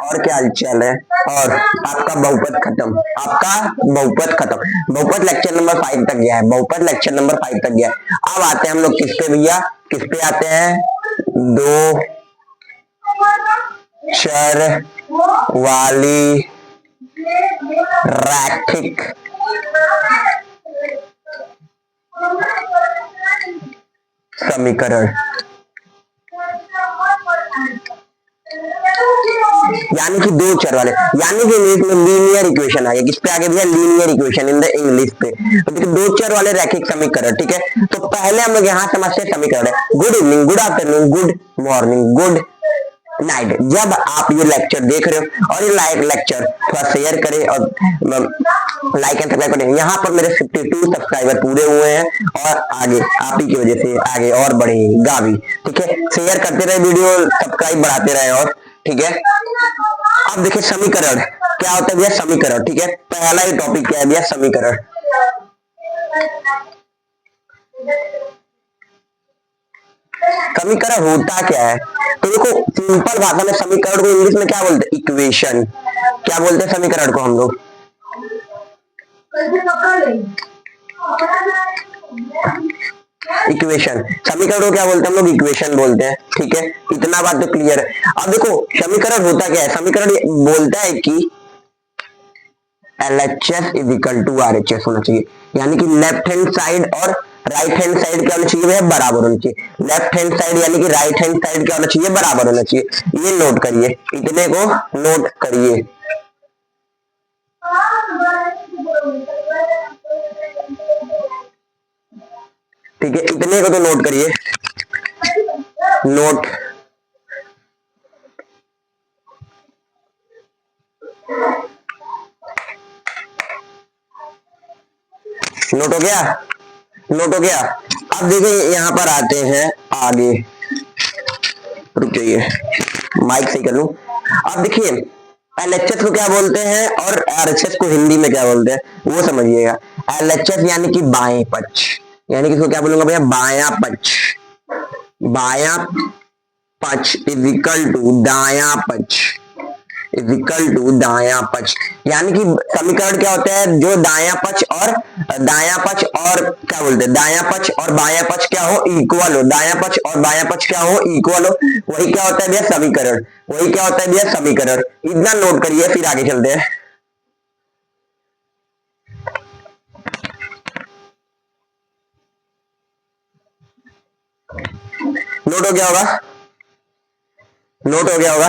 और क्या हालचाल है। और आपका बहुपद खत्म, बहुपद लेक्चर नंबर 5 तक गया है, बहुपद लेक्चर नंबर 5 तक गया है। अब आते हैं हम लोग किस पे भैया, किस पे आते हैं, दो चर वाली रैखिक समीकरण, यानी कि दो चर वाले, यानी कि इंग्लिश में लीनियर इक्वेशन आ गया। किस पे आ गया भैया, linear equation in the English पे। तो देखिए दो चर वाले रैखिक समीकरण, ठीक है। तो पहले हम लोग यहाँ समझते हैं समीकरण है। Good evening, good afternoon, good morning, good night. जब आप ये लेक्चर देख रहे हो और ये लेक्चर थोड़ा शेयर करें और लाइक एंड सब्सक्राइब करें। यहाँ पर मेरे 52 सब्सक्राइबर पूरे हुए हैं और आगे आप ही की वजह से आगे और बढ़ेगा भी, ठीक है। शेयर करते रहे वीडियो, सब्सक्राइब बढ़ाते रहे और, ठीक है। अब देखिए समीकरण क्या होता है भैया, समीकरण, ठीक है। पहला ही टॉपिक क्या है भैया, समीकरण। समीकरण होता क्या है, तो देखो सिंपल भाषा में समीकरण को इंग्लिश में क्या बोलते हैं, इक्वेशन। क्या बोलते हैं समीकरण को हम लोग, इक्वेशन। समीकरण को क्या बोलते हैं हम लोग, इक्वेशन बोलते हैं, ठीक है। इतना बात तो क्लियर है। अब देखो समीकरण होता क्या है, समीकरण बोलता है कि LHS is equal to RHS होना चाहिए, यानी कि लेफ्ट हैंड साइड और राइट हैंड साइड क्या होना चाहिए, बराबर होना चाहिए। लेफ्ट हैंड साइड यानी कि राइट हैंड साइड क्या होना चाहिए, बराबर होना चाहिए। ये नोट करिए, इतने को नोट करिए, ठीक है। इतने को तो नोट करिए, नोट। नोट हो गया, नोट हो गया। अब देखिए यहां पर आते हैं आगे, रुक जाइए माइक सही कर लूं। अब देखिए LHS को क्या बोलते हैं और RHS को हिंदी में क्या बोलते हैं वो समझिएगा। LHS यानी कि बाएं पक्ष, यानी कि इसको क्या बोलूंगा भैया, बायां पक्ष। बायां पक्ष इज इक्वल टू दायां पक्ष, इज इक्वल टू दायां पक्ष। यानी कि समीकरण क्या होता है, जो दायां पक्ष और क्या बोलते हैं, दायां पक्ष और बायां पक्ष क्या हो, इक्वल हो। दायां पक्ष और बायां पक्ष क्या हो, इक्वल हो। वही क्या होता है भैया, समीकरण। वही क्या होता है भैया, समीकरण। इतना नोट करिए, फिर आगे चलते हैं। नोट हो गया होगा, नोट हो गया होगा।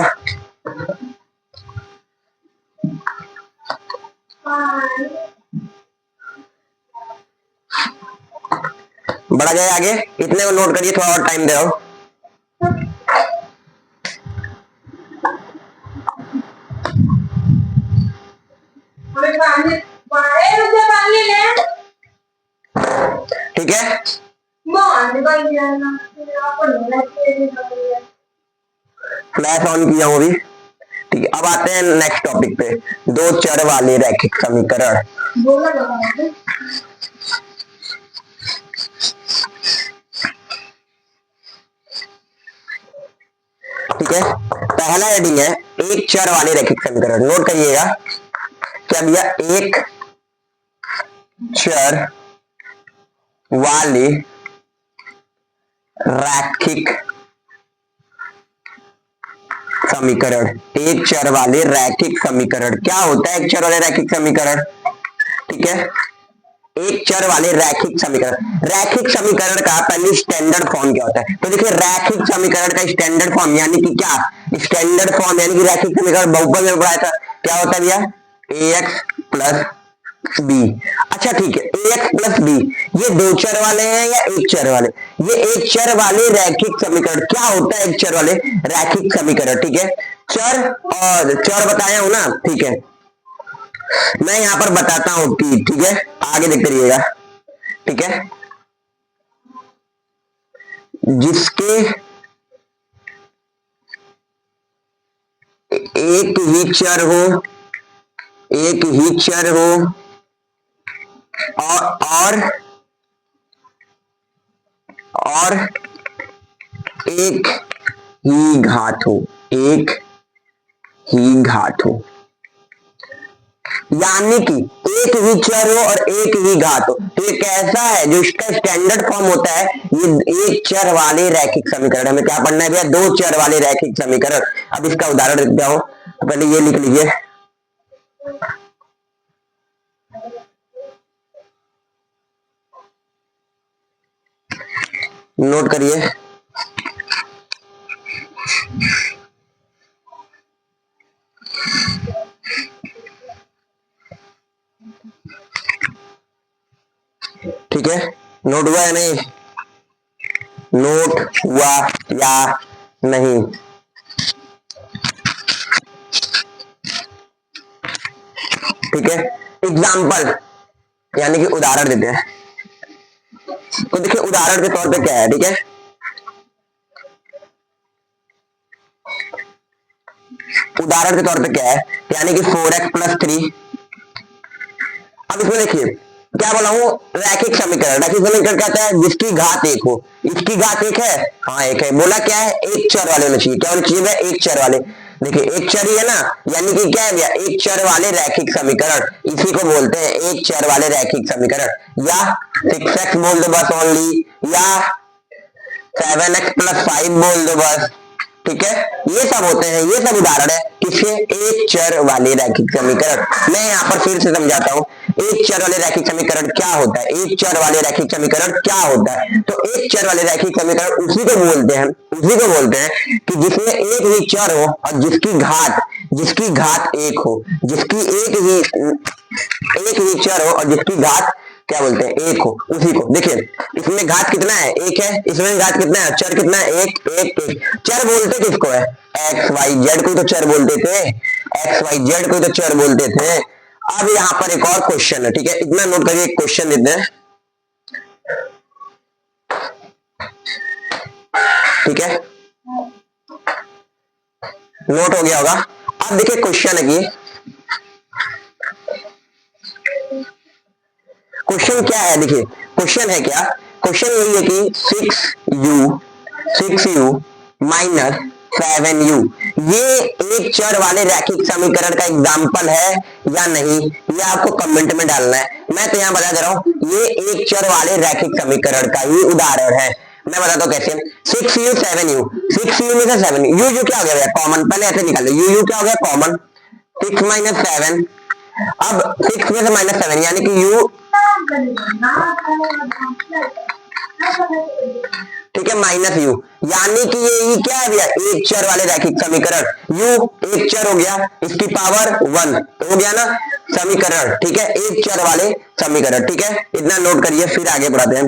बढ़ा जाए आगे, इतने को नोट करिए, थोड़ा और टाइम दे रहा हूं। ठीक है, फ्लैश ऑन किया हूं भी, ठीक है। अब आते हैं नेक्स्ट टॉपिक पे, दो चर वाले रैखिक समीकरण। ठीक है, पहला हेडिंग है एक चर वाले रैखिक समीकरण। नोट करिएगा क्या भैया, एक चर वाले रैखिक समीकरण। एक चर वाले रैखिक समीकरण क्या होता है, एक चर वाले रैखिक समीकरण, ठीक है। एक चर वाले रैखिक समीकरण, रैखिक समीकरण का पहले स्टैंडर्ड फॉर्म क्या होता है, तो देखिए रैखिक समीकरण का स्टैंडर्ड फॉर्म यानी कि क्या, स्टैंडर्ड फॉर्म यानी कि रैखिक समीकरण बहुपद में पढ़ाया था, क्या होता है भैया, ax प्लस बी। अच्छा ठीक है, ax प्लस बी, ये दो चर वाले हैं या एक चर वाले, ये एक चर वाले रैखिक समीकरण। क्या होता है एक चर वाले रैखिक समीकरण, ठीक है। चर और चर बताया हूं ना, ठीक है। मैं यहां पर बताता हूं कि, ठीक है, आगे देखते रहिएगा, ठीक है। जिसके एक ही चर हो, एक ही चर हो और एक ही घात हो, एक ही घात हो, यानी कि एक ही चर हो और एक ही घात हो। तो ये कैसा है, जो इसका स्टैंडर्ड फॉर्म होता है, ये एक चर वाले रैखिक समीकरण। हमें क्या पढ़ना है भैया, दो चर वाले रैखिक समीकरण। अब इसका उदाहरण देता हूं, तो पहले ये लिख लीजिए, नोट करिए। ठीक है, नोट हुआ या नहीं, नोट हुआ या नहीं। ठीक है, एग्जाम्पल यानी कि उदाहरण देते हैं। तो देखिए उदाहरण के तौर पे क्या है, ठीक है, उदाहरण के तौर पे क्या है, यानी कि 4x प्लस 3। अब इसमें देखिए क्या बोला हूं, रैखिक समीकरण। रैखिक समीकरण कहता है जिसकी घात एक हो। इसकी घात एक है, हाँ एक है। बोला क्या है, एक चर वाले होने चाहिए। क्या होने चाहिए, एक चर वाले। देखिए एक चर ही है ना, यानी कि क्या है भैया, एक चर वाले रैखिक समीकरण। इसी को बोलते हैं एक चर वाले रैखिक समीकरण। या 6x बोल दो बस ओनली, या 7x प्लस 5 बोल दो बस। ठीक है, ये सब होते हैं, ये सब उदाहरण है किसके, एक चर वाले रैखिक समीकरण। मैं यहाँ पर फिर से समझाता हूँ, एक चर वाले रैखिक समीकरण क्या होता है। एक चर वाले रैखिक समीकरण क्या होता है, तो एक चर वाले रैखिक समीकरण उसी को बोलते हैं, उसी को बोलते हैं कि जिसमें एक ही चर हो और जिसकी घात एक हो, जिसकी एक ही चर हो और जिसकी घात क्या बोलते हैं, एक हो, उसी को। देखिए इसमें घात कितना है, एक है। इसमें घात कितना है, चर कितना है, एक एक एक। चर बोलते किसको है, एक्स वाई जेड को तो चर बोलते थे, एक्स वाई जेड को तो चर बोलते थे। अब यहां पर एक और क्वेश्चन है, ठीक है, इतना नोट करिए, एक क्वेश्चन देते हैं, ठीक है, नोट हो गया होगा। अब देखिए क्वेश्चन है कि क्वेश्चन क्या है, देखिए क्वेश्चन है क्या, क्वेश्चन यही है कि 6u माइनस 7u ये एक चर वाले रैखिक समीकरण का एग्जाम्पल है या नहीं, ये आपको कमेंट में डालना है। मैं तो यहां बता दे रहा हूं, ये एक चर वाले रैखिक समीकरण का ही उदाहरण है। मैं बताता हूं कैसे, 6u 7u, 6u में से 7 u क्या हो गया कॉमन, पहले ऐसे निकाल लो, u क्या हो गया कॉमन, 6 माइनस 7। अब 6 में से माइनस 7 यानी कि u, ठीक है, माइनस यू, यानी कि ये क्या है भैया, एक चर वाले रैखिक समीकरण। यू एक चर हो गया, इसकी पावर 1 हो गया ना समीकरण। ठीक है, एक चर वाले समीकरण। ठीक है, इतना नोट करिए, फिर आगे बढ़ाते हैं।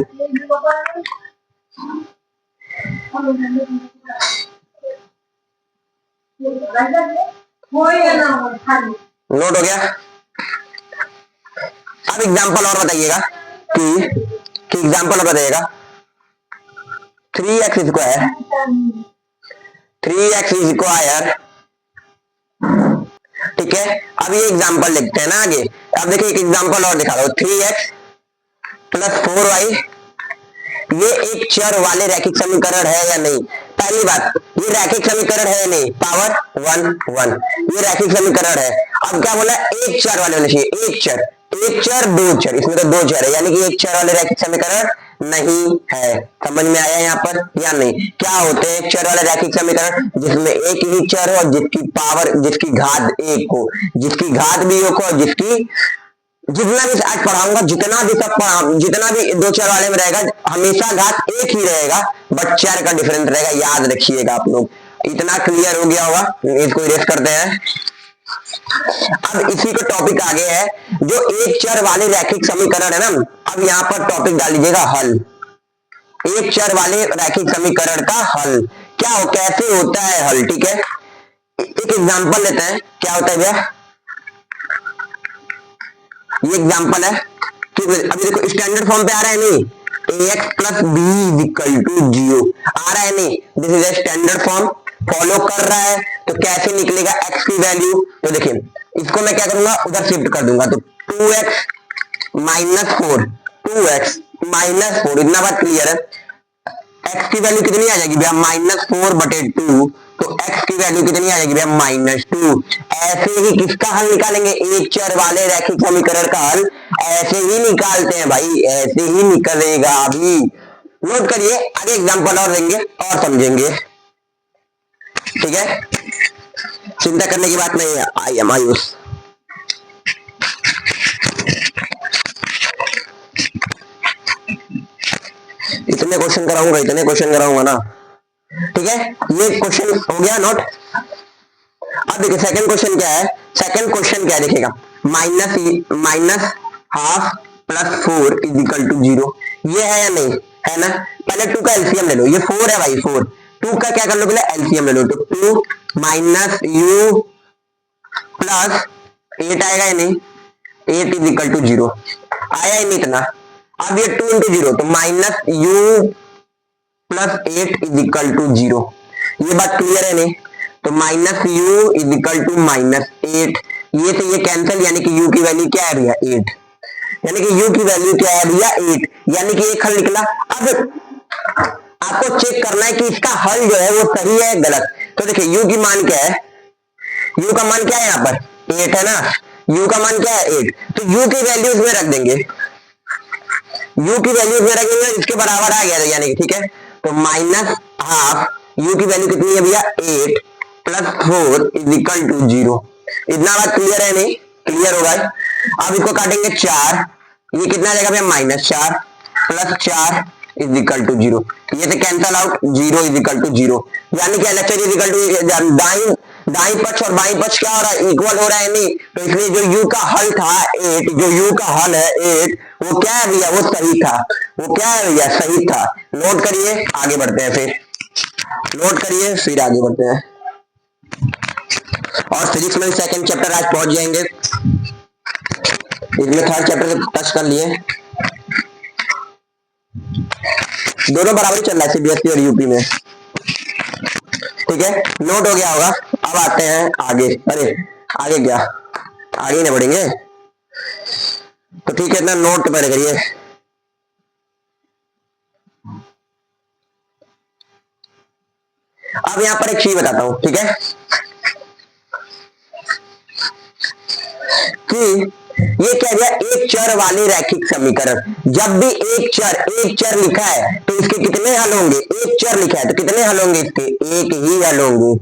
नोट हो गया। अब एग्जांपल और बताइएगा कि एग्जांपल और बताइएगा, 3x स्क्वायर 3x स्क्वायर। ठीक है, अब ये एग्जांपल लिखते हैं ना आगे। अब देखिए एक एग्जांपल और दिखा दो, 3x प्लस 4y ये एक चर वाले रैखिक समीकरण है या नहीं। पहली बात, ये रैखिक समीकरण है या नहीं, पावर 1 1, ये रैखिक समीकरण है। अब क्या बोला, एक चर वाले होने चाहिए, एक चर दो चर, इसमें तो दो चर है, यानी कि एक चर वाले रैखिक समीकरण नहीं है। समझ में आया यहाँ पर या नहीं। क्या होते हैं एक चर वाले रैखिक समीकरण, जिसमें एक ही चर हो, जिसकी पावर, जिसकी घात एक हो, जिसकी घात भी एक हो, जिसकी, जितना भी आज पढ़ाऊंगा, जितना भी दो चर वाले में रहेगा, हमेशा घात एक ही रहेगा, बट चर का डिफरेंस रहेगा, याद रखिएगा आप लोग। इतना क्लियर हो गया होगा, इसको इरेज करते हैं। अब इसी को टॉपिक आगे है, जो एक चर वाले रैखिक समीकरण है ना, अब यहां पर टॉपिक डाल लीजिएगा हल। एक चर वाले रैखिक समीकरण का हल क्या हो, कैसे होता है हल। ठीक है, एक एग्जांपल लेते हैं, क्या होता है भैया, ये एग्जांपल है कि अभी देखो स्टैंडर्ड फॉर्म पे आ रहा है नहीं, ax plus B equal to 0 आ रहा है नहीं, this is a standard form, follow कर रहा है। तो कैसे निकलेगा x की वैल्यू, तो देखिए इसको मैं क्या करूंगा, उधर शिफ्ट कर दूंगा, तो 2x माइनस 4, 2x माइनस 4, इतना बात क्लियर है। x की वैल्यू कितनी आ जाएगी भैया, -4/2, तो x की वैल्यू कितनी आ जाएगी भैया -2। ऐसे ही किसका हल निकालेंगे, एक चर वाले रैखिक समीकरण का हल ऐसे ही निकालते हैं भाई, ऐसे ही निकलेगा। अभी नोट करिए, आगे एग्जांपल और देंगे और समझेंगे, ठीक है, चिंता करने की बात नहीं है। I am Ayush. इतने क्वेश्चन कराऊंगा ना, ठीक है। ये क्वेश्चन हो गया नोट। अब देखिए सेकंड क्वेश्चन क्या है, देखिएगा, minus half plus 4 is equal to 0। ये है या नहीं, है ना। पहले 2 का एलसीएम ले लो, ये 4 है भाई, 4, 2 का क्या कर लो पहले एलसीएम ले लो, तो 2 माइनस यू प्लस 8 आएगा या नहीं, 8 इज इक्वल टू 0 आया ही नहीं इतना। अब ये 2 इंटू 0 तो minus u plus 8 is equal to 0। ये बात क्लियर है नहीं, तो minus u is equal to -8, ये से ये कैंसिल, यानी कि u की वैल्यू क्या है भैया 8, यानी कि u की वैल्यू क्या है भैया 8, यानी कि एक हल निकला। अब आपको चेक करना है कि इसका हल जो है वो सही है गलत। तो देखिए u की मान क्या है, u का मान क्या है, यहाँ पर 8 है ना, u का मान क्या है 8, तो u की वैल्यू इसमें रख देंगे, u की वैल्यू इसमें रखेंगे, इसके बराबर आ गया यानी कि, ठीक है। तो माइनस हाफ, u की वैल्यू कितनी है भैया 8 प्लस 4 इज इक्वल टू 0। इतना बात क्लियर है नहीं, क्लियर होगा। अब इसको काटेंगे 4, ये कितना आ जाएगा भैया -4 प्लस 4 इज इक्वल टू 0, ये से cancel out, 0 is equal to 0, यानी कि LHS इज इक्वल टू दाई पक्ष और बाई पक्ष क्या हो रहा है, इक्वल हो रहा है नहीं, तो इसलिए जो u का हल था 8, जो u का हल है 8, वो क्या है भैया, वो सही था, वो क्या है भैया सही था। नोट करिए, आगे बढ़ते हैं, फिर आगे बढ़ते हैं, और फिजिक्स में सेकंड चैप्टर आज पहुंच जाएंगे, इसमें थर्ड चैप्टर टच कर लिए, दोनों बराबर चल रहा है सीबीएसई और यूपी में, ठीक है। नोट हो गया होगा। अब आते हैं आगे, अरे आगे क्या, आगे नहीं बढ़ेंगे तो ठीक है, इतना नोट पहले करिए। अब यहां पर एक चीज बताता हूं, ठीक है, कि ये क्या दिया, एक चर वाले रैखिक समीकरण, जब भी एक चर लिखा है तो इसके कितने हल होंगे, एक चर लिखा है तो कितने हल होंगे इसके, एक ही हल होंगे,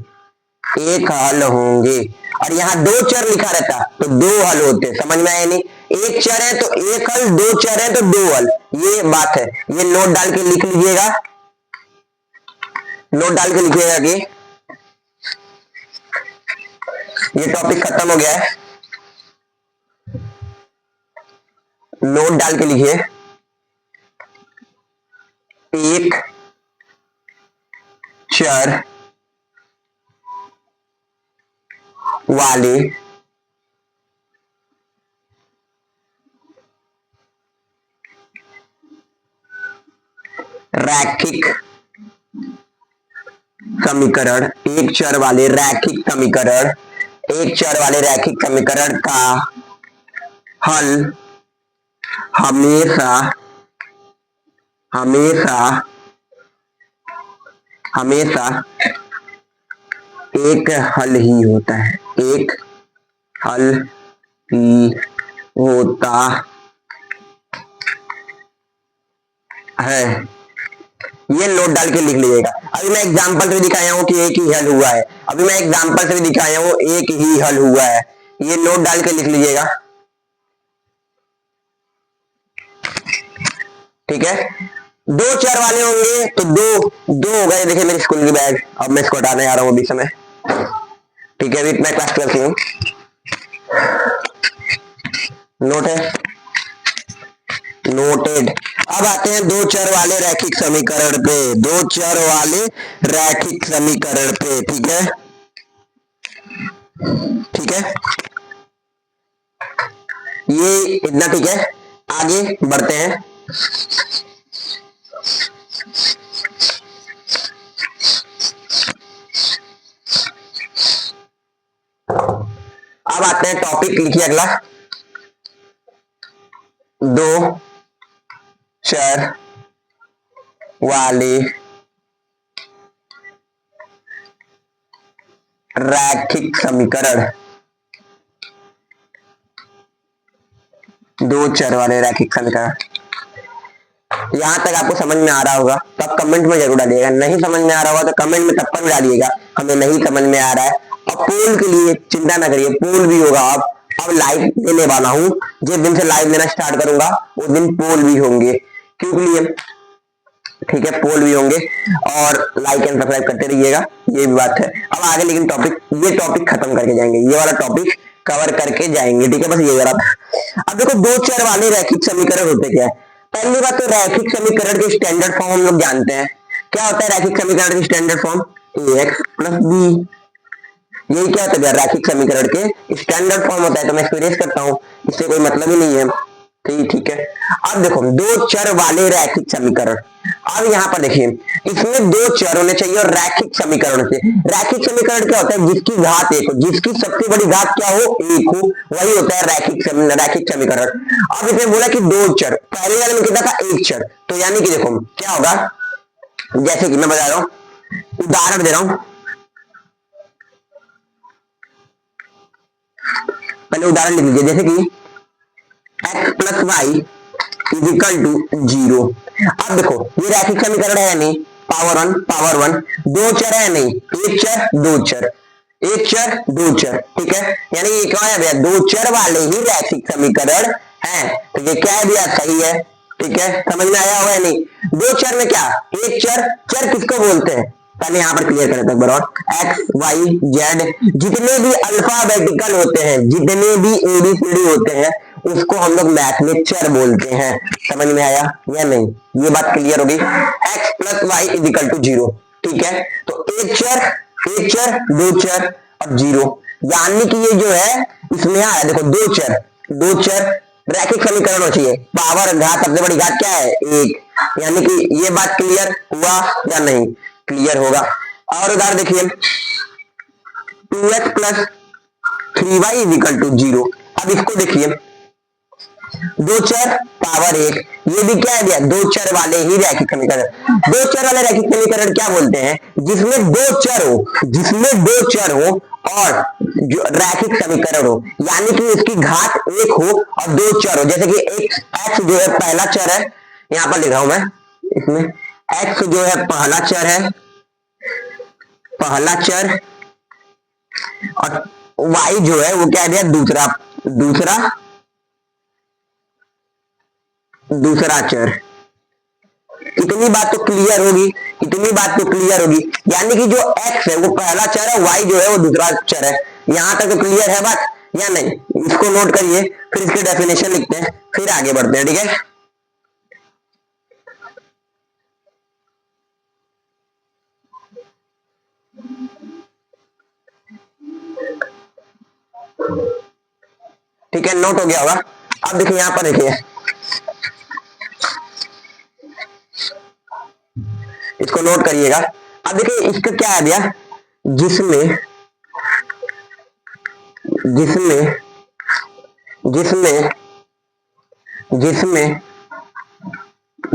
एक हल होंगे। और यहाँ दो चर लिखा रहता तो दो हल होते, समझ में आया नहीं, एक चर है तो एक हल, दो चर है तो दो हल, ये बात है। ये नोट डाल के लिख लीजिएगा, नोट डाल के लिखिएगा कि ये टॉपिक खत्म हो गया है, नोट डाल के लिखिए, एक चर वाले रैखिक समीकरण, एक चर वाले रैखिक समीकरण, एक चर वाले रैखिक समीकरण का हल हमेशा हमेशा हमेशा एक हल ही होता है, एक हल ही होता है। ये नोट डाल के लिख लीजिएगा। अभी मैं एग्जांपल से दिखाया हूं कि एक ही हल हुआ है, अभी मैं एग्जांपल से दिखाया हूं एक ही हल हुआ है, ये नोट डाल के लिख लीजिएगा, ठीक है। दो चर वाले होंगे तो दो हो गए, देखिए मेरे स्कूल की बैग, अब मैं इसको हटाने आ रहा हूं अभी समय, ठीक है, अभी मैं क्लास 12 की हूं, नोट है, नोटेड। अब आते हैं दो चर वाले रैखिक समीकरण पे, दो चर वाले रैखिक समीकरण पे, ठीक है, ठीक है, ये इतना ठीक है। आगे बढ़ते हैं, अब आते हैं टॉपिक, लिखिए अगला, दो चर वाले रैखिक समीकरण, दो चर वाले रैखिक समीकरण। यहां तक आपको समझ में आ रहा होगा तो आप कमेंट में जरूर डालिएगा, नहीं समझ में आ रहा होगा तो कमेंट में तब पर डालिएगा हमें नहीं समझ में आ रहा है। और पोल के लिए चिंता ना करिए, पोल भी होगा। अब लाइव देने वाला हूं, जिस दिन से लाइव देना स्टार्ट करूंगा उस दिन पोल भी होंगे, क्योंकि लिए ठीक है, पोल भी होंगे। और लाइक एंड सब्सक्राइब करते रहिएगा, ये भी बात है। अब आगे लेकिन ये टॉपिक खत्म करके जाएंगे, ये वाला टॉपिक कवर करके जाएंगे, ठीक है, बस ये जरा। अब देखो दो चर वाले रैखिक समीकरण होते क्या है। पहली बात तो रैखिक समीकरण के स्टैंडर्ड फॉर्म हम लोग जानते हैं। क्या होता है रैखिक समीकरण के standard form? ax plus B. यही क्या होता है रैखिक समीकरण के स्टैंडर्ड फॉर्म होता है। तो मैं इसको इरेज करता हूं, इससे कोई मतलब ही नहीं है, ठीक है। अब देखो दो चर वाले रैखिक समीकरण, अब यहां पर देखिए इसमें दो चर होने चाहिए और रैखिक समीकरण से। रैखिक समीकरण क्या होता है? जिसकी घात एक हो, जिसकी सबसे बड़ी घात क्या हो? एक हो, वही होता है रैखिक समीकरण। अब इसमें बोला कि दो चर, पहले वाले में कितना था? एक चर। तो यानी कि देखो क्या होगा, जैसे कि मैं बता रहा हूं, उदाहरण दे रहा हूं, पहले उदाहरण लिख लीजिए, जैसे कि x plus y is equal to 0। अब देखो ये रैखिक समीकरण है नहीं, पावर वन, दो चर है नहीं, एक चर दो चर, एक चर दो चर, ठीक है। यानी ये क्या है भैया? दो चर वाले ही रैखिक समीकरण है। तो ये क्या है भैया? सही है, ठीक है, समझ में आया होगा नहीं? दो चर में क्या? एक चर, चर किसको बोलते हैं पहले यहां पर क्लियर करें तक बराबर। एक्स वाई जेड जितने भी अल्फाबेटिकल होते हैं, जितने भी एबीसीडी होते हैं, उसको हम लोग मैथ में चर बोलते हैं। समझ में आया या नहीं? ये बात क्लियर होगी। x plus y is equal to 0, ठीक है। तो एक चर दो चर और 0, यानी कि ये जो है इसमें आया देखो दो चर रैखिक समीकरण हो चाहिए। पावर घात सबसे बड़ी घात क्या है? एक। यानी कि ये बात क्लियर हुआ या नहीं? क्लियर होगा। और उदाहरण देखिए 2x plus 3y is equal to 0। अब इसको देखिए दो चर पावर एक, ये भी क्या है भैया? दो चर वाले ही रैखिक समीकरण। दो चर वाले रैखिक समीकरण क्या बोलते हैं? जिसमें दो चर हो और जो रैखिक समीकरण हो, यानी कि उसकी घात एक हो और दो चर हो। जैसे कि x जो है पहला चर है, यहां पर लिख रहा हूं मैं, इसमें x जो है पहला चर है, पहला चर, और y जो है वो क्या है? दूसरा चर। इतनी बात तो क्लियर होगी, यानी कि जो x है वो पहला चर है, y जो है वो दूसरा चर है। यहां तक तो क्लियर है बात या नहीं? इसको नोट करिए, फिर इसके डेफिनेशन लिखते हैं, फिर आगे बढ़ते हैं, ठीक है। ठीक है, नोट हो गया होगा। अब देखिए यहां पर देखिए, इसको नोट करिएगा। अब देखिए इसका क्या है भैया? जिसमें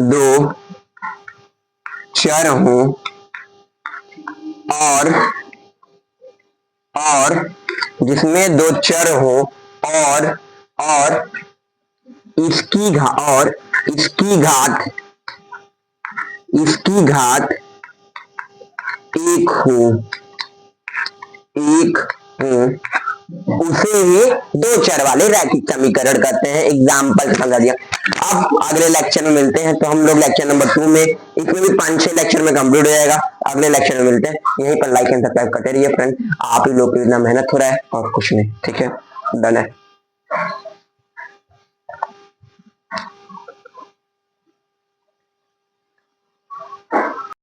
दो चर हो और जिसमें दो चर हो और इसकी घात एक हो, उसे ही दो चर वाले रैखिक समीकरण कहते हैं। एग्जाम्पल समझा दिया। अब अगले लेक्चर में मिलते हैं, तो हम लोग लेक्चर नंबर 2 में, इसमें भी 5-6 लेक्चर में कंप्लीट हो जाएगा। अगले लेक्चर में मिलते हैं। यहीं पर लाइक एंड सब्सक्राइब करते रहिए फ्रेंड, आप ही लोग की इतना मेहनत हो रहा है और कुछ नहीं, ठीक है, डन है।